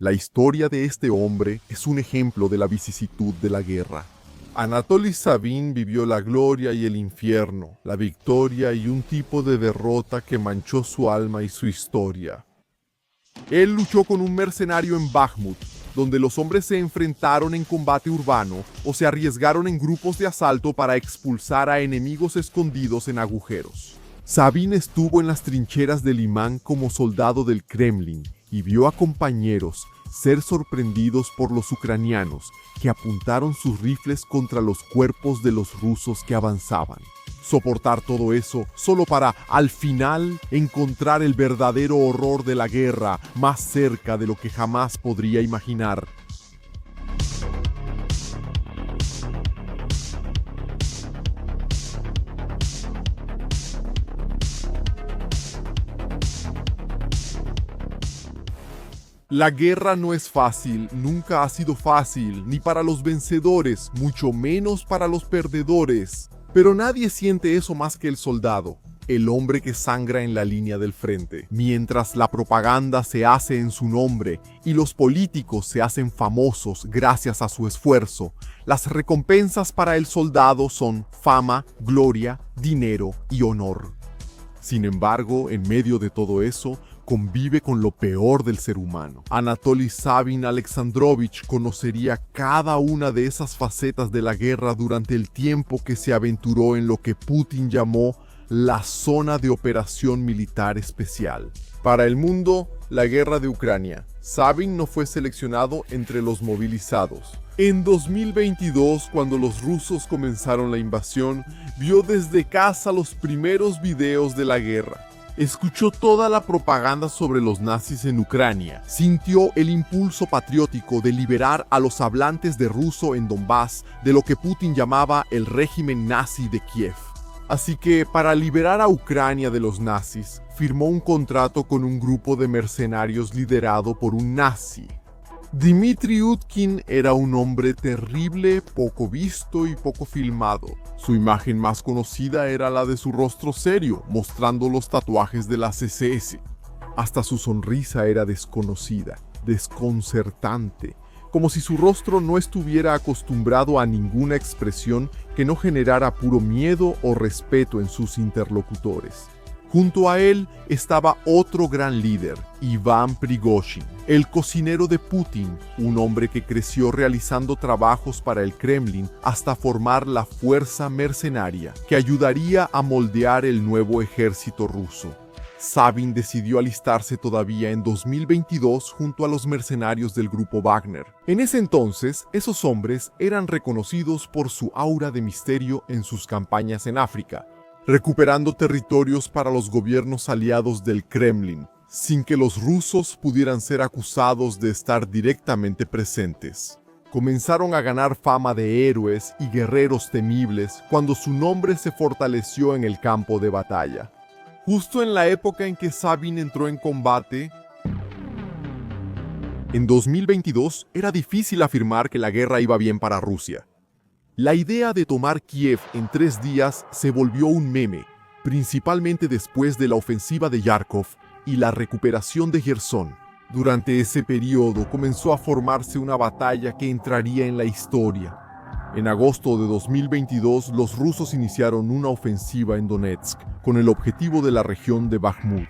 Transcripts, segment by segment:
La historia de este hombre es un ejemplo de la vicisitud de la guerra. Anatoly Sabin vivió la gloria y el infierno, la victoria y un tipo de derrota que manchó su alma y su historia. Él luchó con un mercenario en Bakhmut, donde los hombres se enfrentaron en combate urbano o se arriesgaron en grupos de asalto para expulsar a enemigos escondidos en agujeros. Sabin estuvo en las trincheras de Limán como soldado del Kremlin y vio a compañeros ser sorprendidos por los ucranianos que apuntaron sus rifles contra los cuerpos de los rusos que avanzaban. Soportar todo eso solo para, al final, encontrar el verdadero horror de la guerra más cerca de lo que jamás podría imaginar. La guerra no es fácil, nunca ha sido fácil, ni para los vencedores, mucho menos para los perdedores. Pero nadie siente eso más que el soldado, el hombre que sangra en la línea del frente. Mientras la propaganda se hace en su nombre y los políticos se hacen famosos gracias a su esfuerzo, las recompensas para el soldado son fama, gloria, dinero y honor. Sin embargo, en medio de todo eso, convive con lo peor del ser humano. Anatoly Sabin Alexandrovich conocería cada una de esas facetas de la guerra durante el tiempo que se aventuró en lo que Putin llamó la zona de operación militar especial. Para el mundo, la guerra de Ucrania. Sabin no fue seleccionado entre los movilizados. En 2022, cuando los rusos comenzaron la invasión, vio desde casa los primeros videos de la guerra. Escuchó toda la propaganda sobre los nazis en Ucrania, sintió el impulso patriótico de liberar a los hablantes de ruso en Donbass de lo que Putin llamaba el régimen nazi de Kiev. Así que, para liberar a Ucrania de los nazis, firmó un contrato con un grupo de mercenarios liderado por un nazi. Dmitry Utkin era un hombre terrible, poco visto y poco filmado. Su imagen más conocida era la de su rostro serio, mostrando los tatuajes de las SS. Hasta su sonrisa era desconocida, desconcertante, como si su rostro no estuviera acostumbrado a ninguna expresión que no generara puro miedo o respeto en sus interlocutores. Junto a él estaba otro gran líder, Iván Prigozhin, el cocinero de Putin, un hombre que creció realizando trabajos para el Kremlin hasta formar la fuerza mercenaria que ayudaría a moldear el nuevo ejército ruso. Sabin decidió alistarse todavía en 2022 junto a los mercenarios del grupo Wagner. En ese entonces, esos hombres eran reconocidos por su aura de misterio en sus campañas en África, recuperando territorios para los gobiernos aliados del Kremlin, sin que los rusos pudieran ser acusados de estar directamente presentes. Comenzaron a ganar fama de héroes y guerreros temibles cuando su nombre se fortaleció en el campo de batalla. Justo en la época en que Sabin entró en combate, en 2022 era difícil afirmar que la guerra iba bien para Rusia. La idea de tomar Kiev en 3 días se volvió un meme, principalmente después de la ofensiva de Yarkov y la recuperación de Jersón. Durante ese periodo comenzó a formarse una batalla que entraría en la historia. En agosto de 2022, los rusos iniciaron una ofensiva en Donetsk con el objetivo de la región de Bakhmut.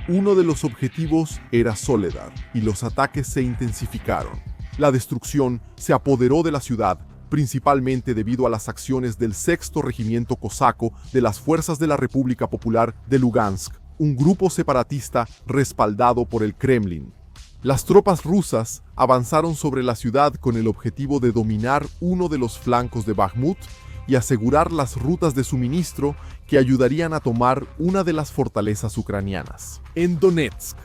Uno de los objetivos era Soledar, y los ataques se intensificaron. La destrucción se apoderó de la ciudad, principalmente debido a las acciones del 6º Regimiento Cosaco de las Fuerzas de la República Popular de Lugansk, un grupo separatista respaldado por el Kremlin. Las tropas rusas avanzaron sobre la ciudad con el objetivo de dominar uno de los flancos de Bakhmut y asegurar las rutas de suministro que ayudarían a tomar una de las fortalezas ucranianas. En Donetsk,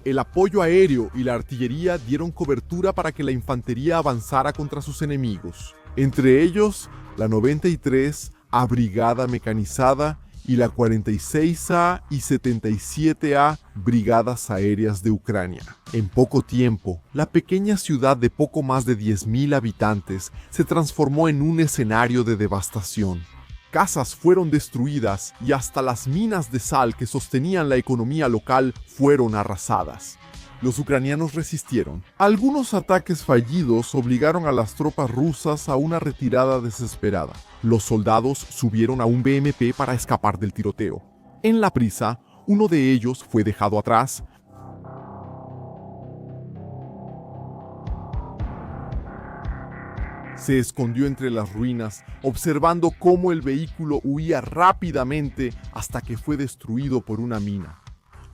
el apoyo aéreo y la artillería dieron cobertura para que la infantería avanzara contra sus enemigos, entre ellos la 93A Brigada Mecanizada y la 46A y 77A Brigadas Aéreas de Ucrania. En poco tiempo, la pequeña ciudad de poco más de 10.000 habitantes se transformó en un escenario de devastación. Casas fueron destruidas y hasta las minas de sal que sostenían la economía local fueron arrasadas. Los ucranianos resistieron. Algunos ataques fallidos obligaron a las tropas rusas a una retirada desesperada. Los soldados subieron a un BMP para escapar del tiroteo. En la prisa, uno de ellos fue dejado atrás. Se escondió entre las ruinas, observando cómo el vehículo huía rápidamente hasta que fue destruido por una mina.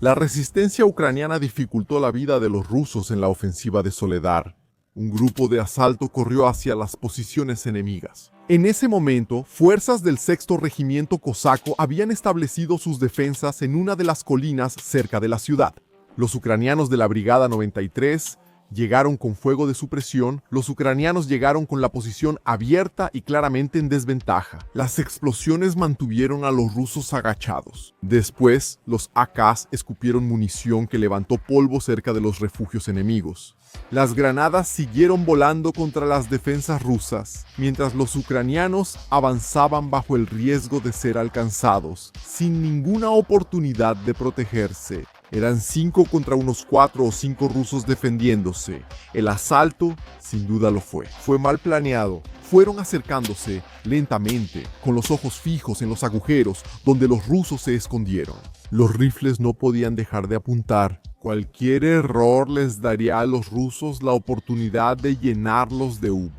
La resistencia ucraniana dificultó la vida de los rusos en la ofensiva de Soledar. Un grupo de asalto corrió hacia las posiciones enemigas. En ese momento, fuerzas del 6º Regimiento Cosaco habían establecido sus defensas en una de las colinas cerca de la ciudad. Los ucranianos de la Brigada 93 llegaron con fuego de supresión. Los ucranianos llegaron con la posición abierta y claramente en desventaja. Las explosiones mantuvieron a los rusos agachados. Después, los AKs escupieron munición que levantó polvo cerca de los refugios enemigos. Las granadas siguieron volando contra las defensas rusas, mientras los ucranianos avanzaban bajo el riesgo de ser alcanzados, sin ninguna oportunidad de protegerse. Eran 5 contra unos 4 o 5 rusos defendiéndose. El asalto, sin duda lo fue. Fue mal planeado. Fueron acercándose lentamente, con los ojos fijos en los agujeros donde los rusos se escondieron. Los rifles no podían dejar de apuntar. Cualquier error les daría a los rusos la oportunidad de llenarlos de humo.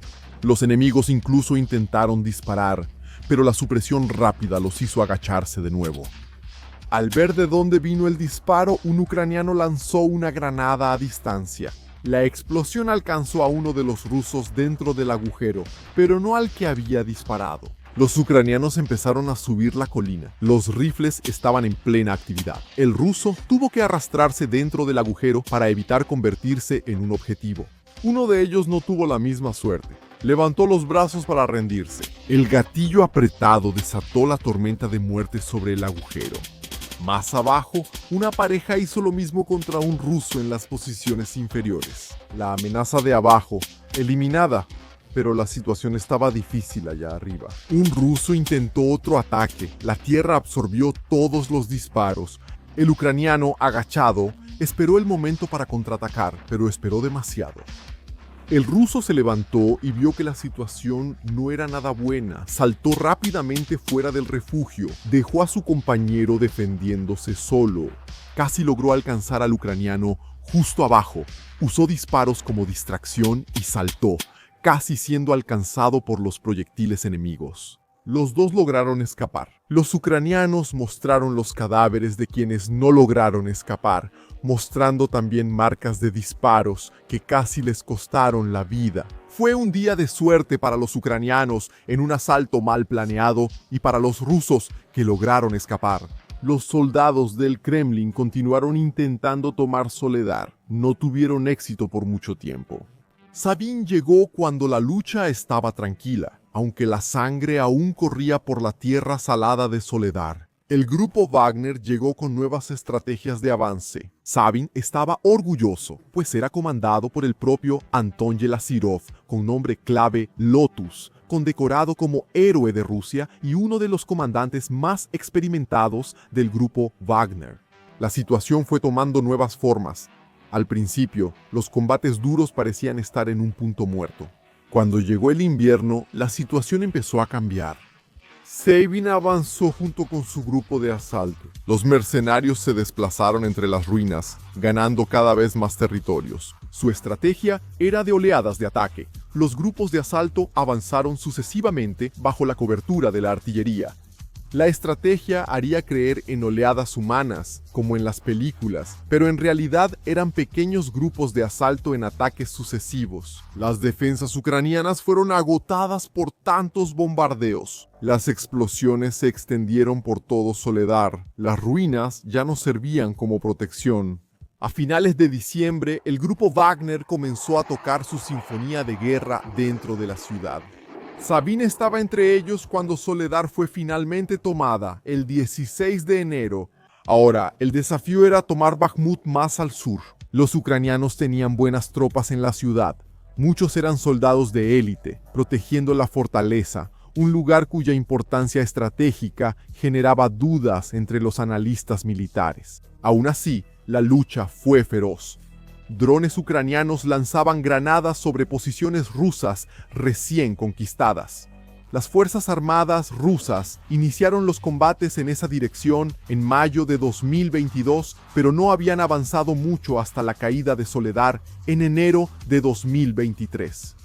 Los enemigos incluso intentaron disparar, pero la supresión rápida los hizo agacharse de nuevo. Al ver de dónde vino el disparo, un ucraniano lanzó una granada a distancia. La explosión alcanzó a uno de los rusos dentro del agujero, pero no al que había disparado. Los ucranianos empezaron a subir la colina. Los rifles estaban en plena actividad. El ruso tuvo que arrastrarse dentro del agujero para evitar convertirse en un objetivo. Uno de ellos no tuvo la misma suerte. Levantó los brazos para rendirse. El gatillo apretado desató la tormenta de muerte sobre el agujero. Más abajo, una pareja hizo lo mismo contra un ruso en las posiciones inferiores. La amenaza de abajo, eliminada, pero la situación estaba difícil allá arriba. Un ruso intentó otro ataque. La tierra absorbió todos los disparos. El ucraniano, agachado, esperó el momento para contraatacar, pero esperó demasiado. El ruso se levantó y vio que la situación no era nada buena. Saltó rápidamente fuera del refugio. Dejó a su compañero defendiéndose solo. Casi logró alcanzar al ucraniano justo abajo. Usó disparos como distracción y saltó, casi siendo alcanzado por los proyectiles enemigos. Los dos lograron escapar. Los ucranianos mostraron los cadáveres de quienes no lograron escapar, mostrando también marcas de disparos que casi les costaron la vida. Fue un día de suerte para los ucranianos en un asalto mal planeado y para los rusos que lograron escapar. Los soldados del Kremlin continuaron intentando tomar Soledar. No tuvieron éxito por mucho tiempo. Sabin llegó cuando la lucha estaba tranquila, aunque la sangre aún corría por la tierra salada de Soledar. El grupo Wagner llegó con nuevas estrategias de avance. Sabin estaba orgulloso, pues era comandado por el propio Anton Yelasirov, con nombre clave Lotus, condecorado como héroe de Rusia y uno de los comandantes más experimentados del grupo Wagner. La situación fue tomando nuevas formas. Al principio, los combates duros parecían estar en un punto muerto. Cuando llegó el invierno, la situación empezó a cambiar. Sabin avanzó junto con su grupo de asalto. Los mercenarios se desplazaron entre las ruinas, ganando cada vez más territorios. Su estrategia era de oleadas de ataque. Los grupos de asalto avanzaron sucesivamente bajo la cobertura de la artillería. La estrategia haría creer en oleadas humanas, como en las películas, pero en realidad eran pequeños grupos de asalto en ataques sucesivos. Las defensas ucranianas fueron agotadas por tantos bombardeos. Las explosiones se extendieron por todo Soledar. Las ruinas ya no servían como protección. A finales de diciembre, el grupo Wagner comenzó a tocar su sinfonía de guerra dentro de la ciudad. Sabin estaba entre ellos cuando Soledar fue finalmente tomada, el 16 de enero. Ahora, el desafío era tomar Bakhmut más al sur. Los ucranianos tenían buenas tropas en la ciudad. Muchos eran soldados de élite, protegiendo la fortaleza, un lugar cuya importancia estratégica generaba dudas entre los analistas militares. Aún así, la lucha fue feroz. Drones ucranianos lanzaban granadas sobre posiciones rusas recién conquistadas. Las Fuerzas Armadas rusas iniciaron los combates en esa dirección en mayo de 2022, pero no habían avanzado mucho hasta la caída de Soledar en enero de 2023.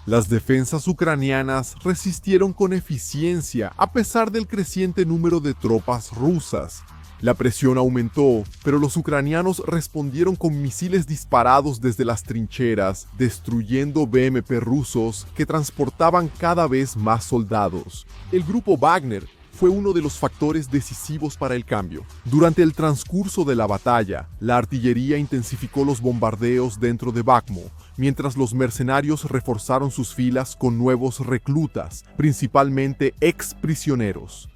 Las defensas ucranianas resistieron con eficiencia a pesar del creciente número de tropas rusas. La presión aumentó, pero los ucranianos respondieron con misiles disparados desde las trincheras, destruyendo BMP rusos que transportaban cada vez más soldados. El grupo Wagner fue uno de los factores decisivos para el cambio. Durante el transcurso de la batalla, la artillería intensificó los bombardeos dentro de Bakhmut, mientras los mercenarios reforzaron sus filas con nuevos reclutas, principalmente ex-prisioneros.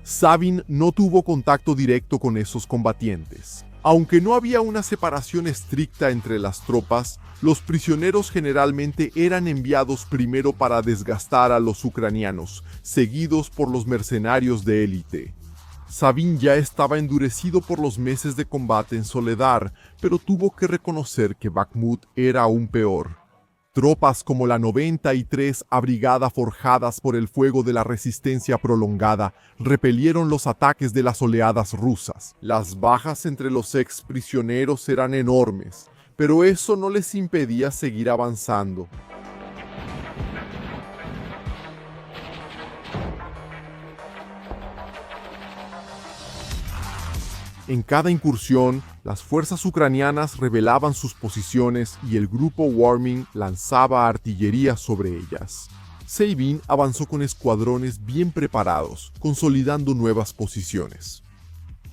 Sabin no tuvo contacto directo con esos combatientes. Aunque no había una separación estricta entre las tropas, los prisioneros generalmente eran enviados primero para desgastar a los ucranianos, seguidos por los mercenarios de élite. Sabin ya estaba endurecido por los meses de combate en Soledar, pero tuvo que reconocer que Bakhmut era aún peor. Tropas como la 93 Brigada forjadas por el fuego de la resistencia prolongada repelieron los ataques de las oleadas rusas. Las bajas entre los ex prisioneros eran enormes, pero eso no les impedía seguir avanzando. En cada incursión, las fuerzas ucranianas revelaban sus posiciones y el grupo Warming lanzaba artillería sobre ellas. Sabin avanzó con escuadrones bien preparados, consolidando nuevas posiciones.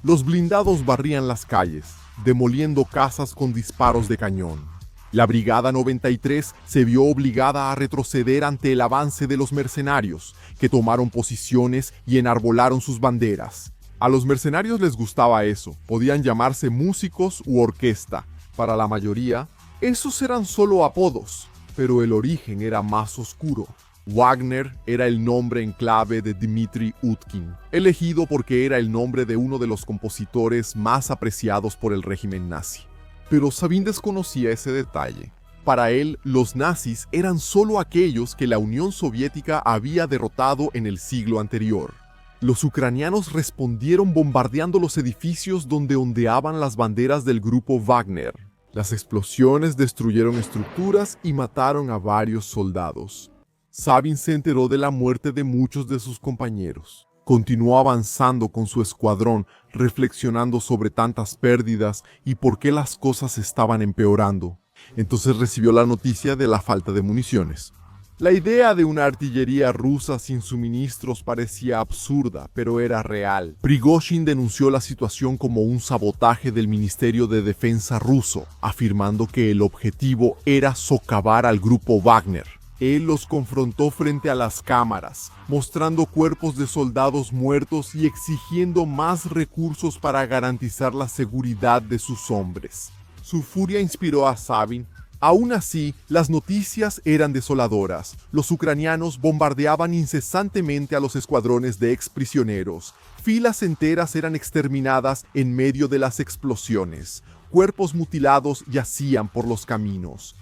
Los blindados barrían las calles, demoliendo casas con disparos de cañón. La Brigada 93 se vio obligada a retroceder ante el avance de los mercenarios, que tomaron posiciones y enarbolaron sus banderas. A los mercenarios les gustaba eso, podían llamarse músicos u orquesta. Para la mayoría, esos eran solo apodos, pero el origen era más oscuro. Wagner era el nombre en clave de Dmitry Utkin, elegido porque era el nombre de uno de los compositores más apreciados por el régimen nazi. Pero Sabin desconocía ese detalle. Para él, los nazis eran solo aquellos que la Unión Soviética había derrotado en el siglo anterior. Los ucranianos respondieron bombardeando los edificios donde ondeaban las banderas del grupo Wagner. Las explosiones destruyeron estructuras y mataron a varios soldados. Sabin se enteró de la muerte de muchos de sus compañeros. Continuó avanzando con su escuadrón, reflexionando sobre tantas pérdidas y por qué las cosas estaban empeorando. Entonces recibió la noticia de la falta de municiones. La idea de una artillería rusa sin suministros parecía absurda, pero era real. Prigozhin denunció la situación como un sabotaje del Ministerio de Defensa ruso, afirmando que el objetivo era socavar al grupo Wagner. Él los confrontó frente a las cámaras, mostrando cuerpos de soldados muertos y exigiendo más recursos para garantizar la seguridad de sus hombres. Su furia inspiró a Sabin. Aún así, las noticias eran desoladoras. Los ucranianos bombardeaban incesantemente a los escuadrones de exprisioneros. Filas enteras eran exterminadas en medio de las explosiones. Cuerpos mutilados yacían por los caminos.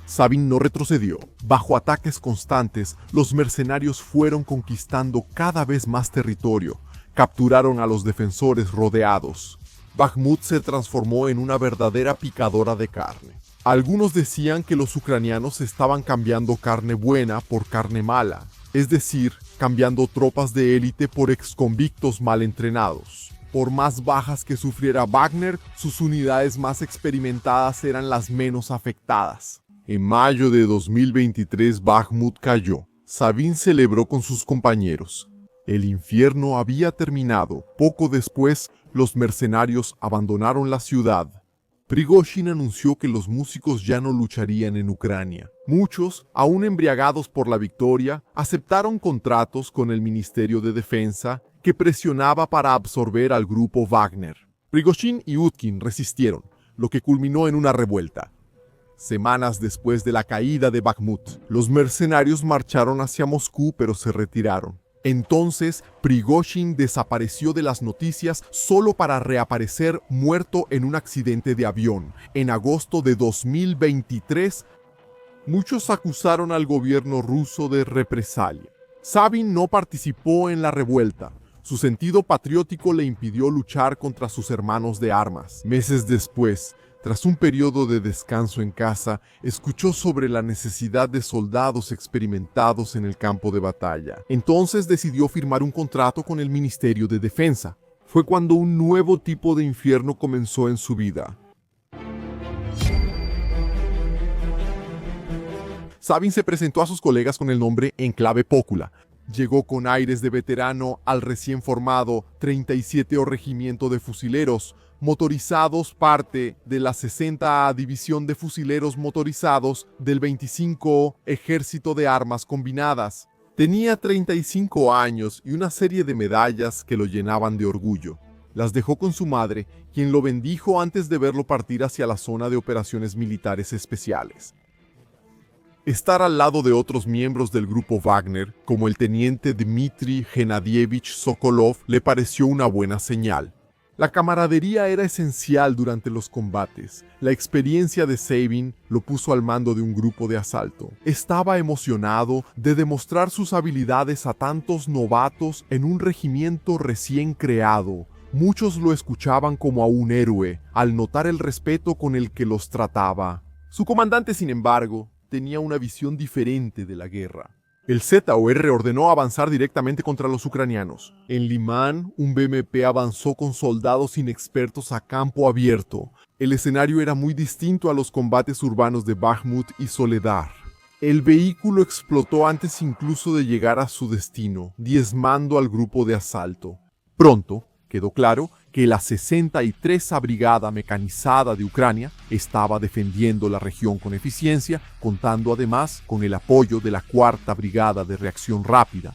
Sabin no retrocedió. Bajo ataques constantes, los mercenarios fueron conquistando cada vez más territorio. Capturaron a los defensores rodeados. Bakhmut se transformó en una verdadera picadora de carne. Algunos decían que los ucranianos estaban cambiando carne buena por carne mala, es decir, cambiando tropas de élite por exconvictos mal entrenados. Por más bajas que sufriera Wagner, sus unidades más experimentadas eran las menos afectadas. En mayo de 2023 Bakhmut cayó. Sabin celebró con sus compañeros. El infierno había terminado. Poco después, los mercenarios abandonaron la ciudad. Prigozhin anunció que los músicos ya no lucharían en Ucrania. Muchos, aún embriagados por la victoria, aceptaron contratos con el Ministerio de Defensa que presionaba para absorber al grupo Wagner. Prigozhin y Utkin resistieron, lo que culminó en una revuelta. Semanas después de la caída de Bakhmut, los mercenarios marcharon hacia Moscú pero se retiraron. Entonces, Prigozhin desapareció de las noticias solo para reaparecer muerto en un accidente de avión en agosto de 2023. Muchos acusaron al gobierno ruso de represalia. Sabin no participó en la revuelta. Su sentido patriótico le impidió luchar contra sus hermanos de armas. Meses después, tras un periodo de descanso en casa, escuchó sobre la necesidad de soldados experimentados en el campo de batalla. Entonces decidió firmar un contrato con el Ministerio de Defensa. Fue cuando un nuevo tipo de infierno comenzó en su vida. Sabin se presentó a sus colegas con el nombre Enclave Pócula. Llegó con aires de veterano al recién formado 37 Regimiento de Fusileros Motorizados, parte de la 60 División de Fusileros Motorizados del 25 Ejército de Armas Combinadas. Tenía 35 años y una serie de medallas que lo llenaban de orgullo. Las dejó con su madre, quien lo bendijo antes de verlo partir hacia la zona de operaciones militares especiales. Estar al lado de otros miembros del grupo Wagner, como el teniente Dmitry Gennadievich Sokolov, le pareció una buena señal. La camaradería era esencial durante los combates. La experiencia de Sabin lo puso al mando de un grupo de asalto. Estaba emocionado de demostrar sus habilidades a tantos novatos en un regimiento recién creado. Muchos lo escuchaban como a un héroe, al notar el respeto con el que los trataba. Su comandante, sin embargo, tenía una visión diferente de la guerra. El ZOR ordenó avanzar directamente contra los ucranianos. En Limán, un BMP avanzó con soldados inexpertos a campo abierto. El escenario era muy distinto a los combates urbanos de Bakhmut y Soledar. El vehículo explotó antes incluso de llegar a su destino, diezmando al grupo de asalto. Pronto, quedó claro que la 63ª Brigada Mecanizada de Ucrania estaba defendiendo la región con eficiencia, contando además con el apoyo de la 4ª Brigada de Reacción Rápida.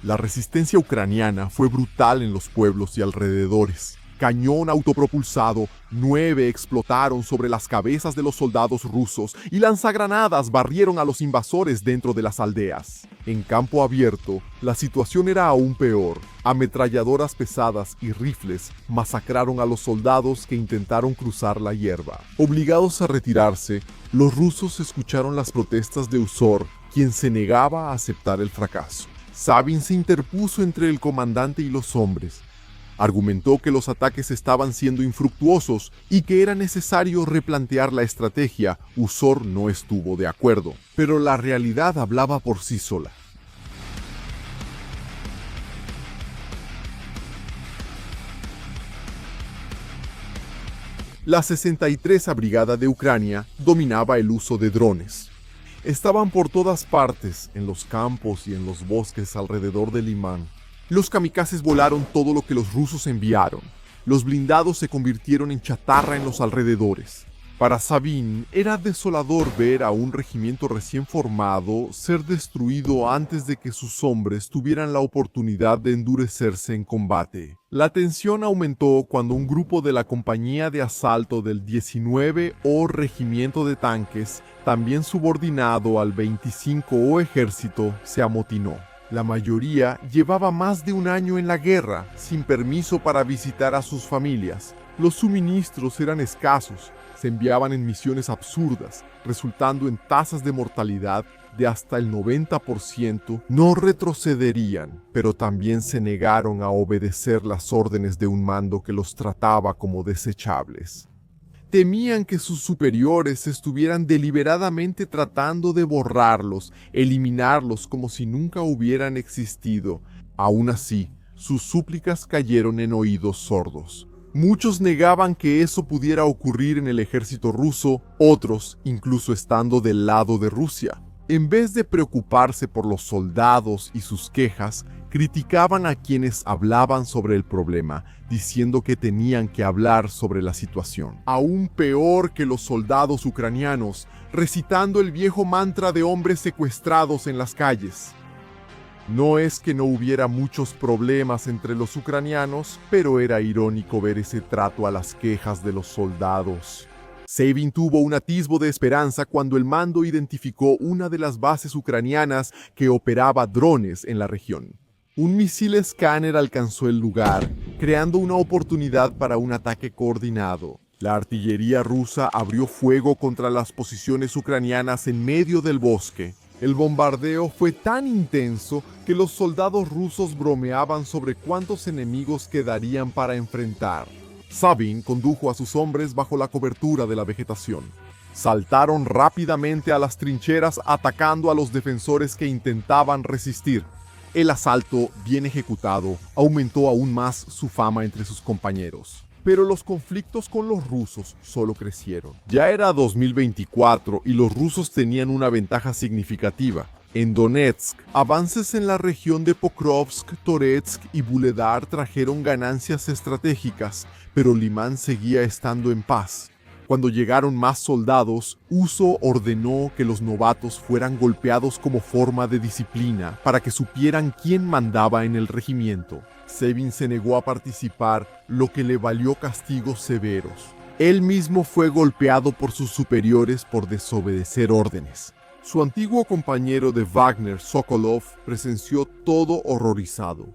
La resistencia ucraniana fue brutal en los pueblos y alrededores. Cañón autopropulsado, 9 explotaron sobre las cabezas de los soldados rusos y lanzagranadas barrieron a los invasores dentro de las aldeas. En campo abierto, la situación era aún peor. Ametralladoras pesadas y rifles masacraron a los soldados que intentaron cruzar la hierba. Obligados a retirarse, los rusos escucharon las protestas de Uzor, quien se negaba a aceptar el fracaso. Sabin se interpuso entre el comandante y los hombres. Argumentó que los ataques estaban siendo infructuosos y que era necesario replantear la estrategia. Uzor no estuvo de acuerdo, pero la realidad hablaba por sí sola. La 63ª Brigada de Ucrania dominaba el uso de drones. Estaban por todas partes, en los campos y en los bosques alrededor de Limán. Los kamikazes volaron todo lo que los rusos enviaron. Los blindados se convirtieron en chatarra en los alrededores. Para Sabin era desolador ver a un regimiento recién formado ser destruido antes de que sus hombres tuvieran la oportunidad de endurecerse en combate. La tensión aumentó cuando un grupo de la compañía de asalto del 19 Regimiento de Tanques, también subordinado al 25 Ejército, se amotinó. La mayoría llevaba más de un año en la guerra, sin permiso para visitar a sus familias. Los suministros eran escasos, se enviaban en misiones absurdas, resultando en tasas de mortalidad de hasta el 90%. No retrocederían, pero también se negaron a obedecer las órdenes de un mando que los trataba como desechables. Temían que sus superiores estuvieran deliberadamente tratando de borrarlos, eliminarlos como si nunca hubieran existido. Aún así, sus súplicas cayeron en oídos sordos. Muchos negaban que eso pudiera ocurrir en el ejército ruso, otros incluso estando del lado de Rusia. En vez de preocuparse por los soldados y sus quejas, criticaban a quienes hablaban sobre el problema, diciendo que tenían que hablar sobre la situación. Aún peor que los soldados ucranianos, recitando el viejo mantra de hombres secuestrados en las calles. No es que no hubiera muchos problemas entre los ucranianos, pero era irónico ver ese trato a las quejas de los soldados. Sabin tuvo un atisbo de esperanza cuando el mando identificó una de las bases ucranianas que operaba drones en la región. Un misil escáner alcanzó el lugar, creando una oportunidad para un ataque coordinado. La artillería rusa abrió fuego contra las posiciones ucranianas en medio del bosque. El bombardeo fue tan intenso que los soldados rusos bromeaban sobre cuántos enemigos quedarían para enfrentar. Sabin condujo a sus hombres bajo la cobertura de la vegetación. Saltaron rápidamente a las trincheras atacando a los defensores que intentaban resistir. El asalto, bien ejecutado, aumentó aún más su fama entre sus compañeros. Pero los conflictos con los rusos solo crecieron. Ya era 2024 y los rusos tenían una ventaja significativa. En Donetsk, avances en la región de Pokrovsk, Toretsk y Vuhledar trajeron ganancias estratégicas, pero Limán seguía estando en paz. Cuando llegaron más soldados, Uso ordenó que los novatos fueran golpeados como forma de disciplina para que supieran quién mandaba en el regimiento. Sabin se negó a participar, lo que le valió castigos severos. Él mismo fue golpeado por sus superiores por desobedecer órdenes. Su antiguo compañero de Wagner, Sokolov, presenció todo horrorizado.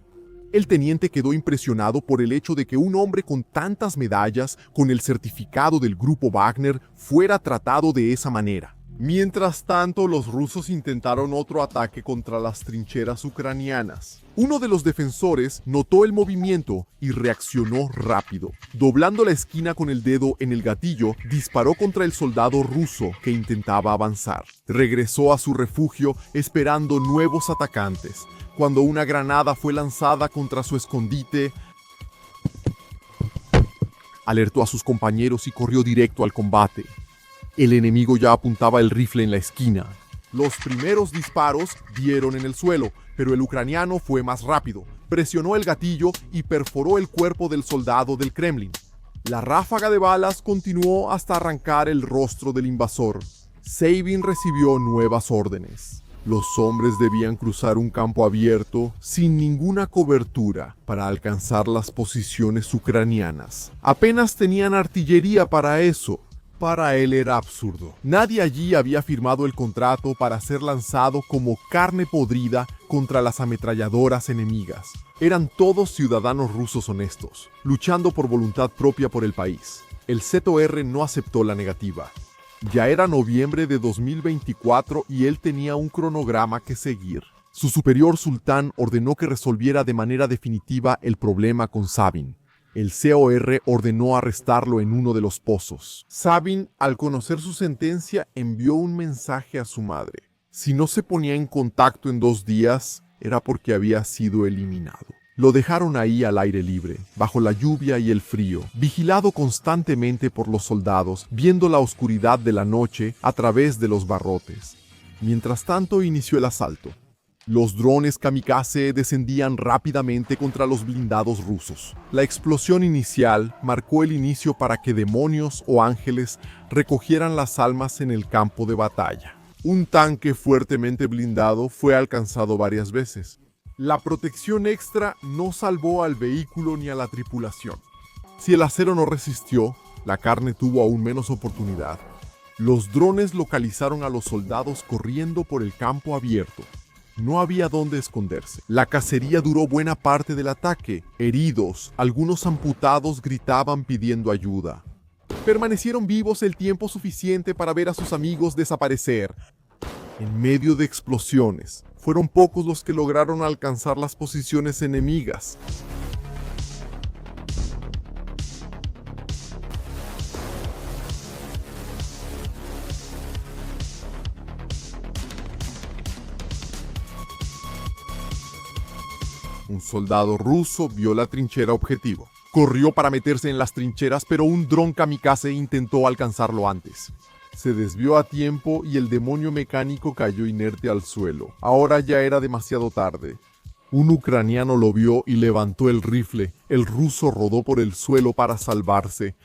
El teniente quedó impresionado por el hecho de que un hombre con tantas medallas, con el certificado del grupo Wagner, fuera tratado de esa manera. Mientras tanto, los rusos intentaron otro ataque contra las trincheras ucranianas. Uno de los defensores notó el movimiento y reaccionó rápido. Doblando la esquina con el dedo en el gatillo, disparó contra el soldado ruso que intentaba avanzar. Regresó a su refugio esperando nuevos atacantes. Cuando una granada fue lanzada contra su escondite, alertó a sus compañeros y corrió directo al combate. El enemigo ya apuntaba el rifle en la esquina. Los primeros disparos dieron en el suelo, pero el ucraniano fue más rápido. Presionó el gatillo y perforó el cuerpo del soldado del Kremlin. La ráfaga de balas continuó hasta arrancar el rostro del invasor. Sabin recibió nuevas órdenes. Los hombres debían cruzar un campo abierto sin ninguna cobertura para alcanzar las posiciones ucranianas. Apenas tenían artillería para eso. Para él era absurdo. Nadie allí había firmado el contrato para ser lanzado como carne podrida contra las ametralladoras enemigas. Eran todos ciudadanos rusos honestos, luchando por voluntad propia por el país. El ZOR no aceptó la negativa. Ya era noviembre de 2024 y él tenía un cronograma que seguir. Su superior sultán ordenó que resolviera de manera definitiva el problema con Sabin. El COR ordenó arrestarlo en uno de los pozos. Sabin, al conocer su sentencia, envió un mensaje a su madre. Si no se ponía en contacto en 2 días, era porque había sido eliminado. Lo dejaron ahí al aire libre, bajo la lluvia y el frío, vigilado constantemente por los soldados, viendo la oscuridad de la noche a través de los barrotes. Mientras tanto, inició el asalto. Los drones kamikaze descendían rápidamente contra los blindados rusos. La explosión inicial marcó el inicio para que demonios o ángeles recogieran las almas en el campo de batalla. Un tanque fuertemente blindado fue alcanzado varias veces. La protección extra no salvó al vehículo ni a la tripulación. Si el acero no resistió, la carne tuvo aún menos oportunidad. Los drones localizaron a los soldados corriendo por el campo abierto. No había dónde esconderse. La cacería duró buena parte del ataque. Heridos, algunos amputados gritaban pidiendo ayuda. Permanecieron vivos el tiempo suficiente para ver a sus amigos desaparecer. En medio de explosiones, fueron pocos los que lograron alcanzar las posiciones enemigas. Un soldado ruso vio la trinchera objetivo. Corrió para meterse en las trincheras, pero un dron kamikaze intentó alcanzarlo antes. Se desvió a tiempo y el demonio mecánico cayó inerte al suelo. Ahora ya era demasiado tarde. Un ucraniano lo vio y levantó el rifle. El ruso rodó por el suelo para salvarse.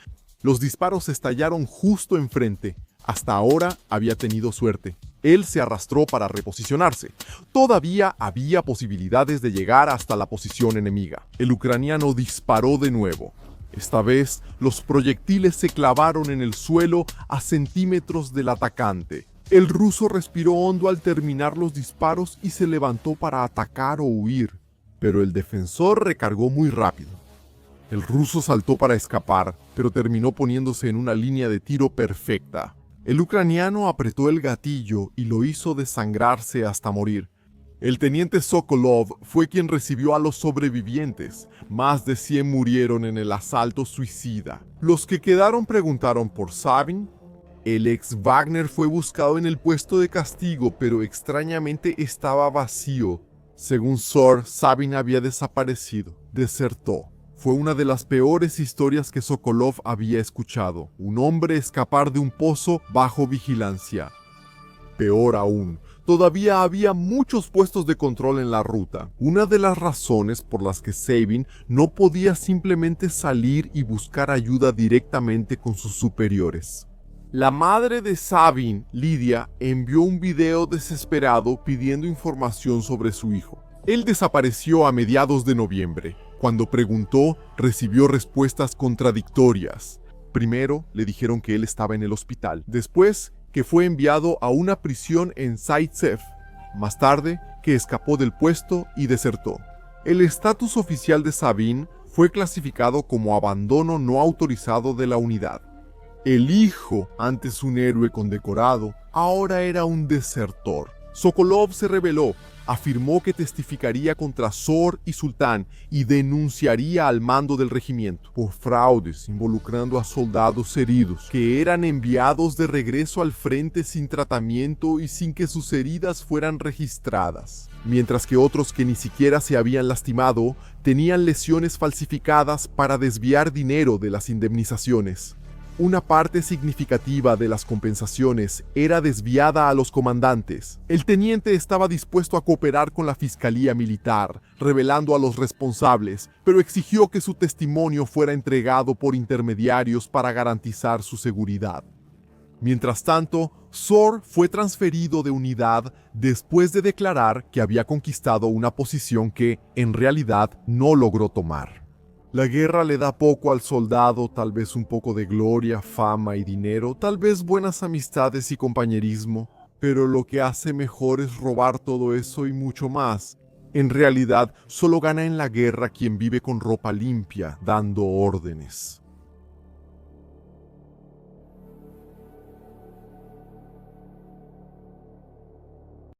Los disparos estallaron justo enfrente. Hasta ahora había tenido suerte. Él se arrastró para reposicionarse. Todavía había posibilidades de llegar hasta la posición enemiga. El ucraniano disparó de nuevo. Esta vez, los proyectiles se clavaron en el suelo a centímetros del atacante. El ruso respiró hondo al terminar los disparos y se levantó para atacar o huir. pero el defensor recargó muy rápido. El ruso saltó para escapar, pero terminó poniéndose en una línea de tiro perfecta. El ucraniano apretó el gatillo y lo hizo desangrarse hasta morir. El teniente Sokolov fue quien recibió a los sobrevivientes. Más de 100 murieron en el asalto suicida. Los que quedaron preguntaron por Sabin. El ex Wagner fue buscado en el puesto de castigo, pero extrañamente estaba vacío. Según SOR, Sabin había desaparecido, desertó. Fue una de las peores historias que Sokolov había escuchado. Un hombre escapar de un pozo bajo vigilancia. Peor aún, todavía había muchos puestos de control en la ruta. Una de las razones por las que Sabin no podía simplemente salir y buscar ayuda directamente con sus superiores. La madre de Sabin, Lidia, envió un video desesperado pidiendo información sobre su hijo. Él desapareció a mediados de noviembre. Cuando preguntó, recibió respuestas contradictorias. Primero, le dijeron que él estaba en el hospital. Después, que fue enviado a una prisión en Zaitsev. Más tarde, que escapó del puesto y desertó. El estatus oficial de Sabin fue clasificado como abandono no autorizado de la unidad. El hijo, antes un héroe condecorado, ahora era un desertor. Sokolov se rebeló, afirmó que testificaría contra SOR y Sultán y denunciaría al mando del regimiento por fraudes involucrando a soldados heridos que eran enviados de regreso al frente sin tratamiento y sin que sus heridas fueran registradas, mientras que otros que ni siquiera se habían lastimado tenían lesiones falsificadas para desviar dinero de las indemnizaciones. Una parte significativa de las compensaciones era desviada a los comandantes. El teniente estaba dispuesto a cooperar con la fiscalía militar, revelando a los responsables, pero exigió que su testimonio fuera entregado por intermediarios para garantizar su seguridad. Mientras tanto, SOR fue transferido de unidad después de declarar que había conquistado una posición que, en realidad, no logró tomar. La guerra le da poco al soldado, tal vez un poco de gloria, fama y dinero, tal vez buenas amistades y compañerismo, pero lo que hace mejor es robar todo eso y mucho más. En realidad, solo gana en la guerra quien vive con ropa limpia, dando órdenes.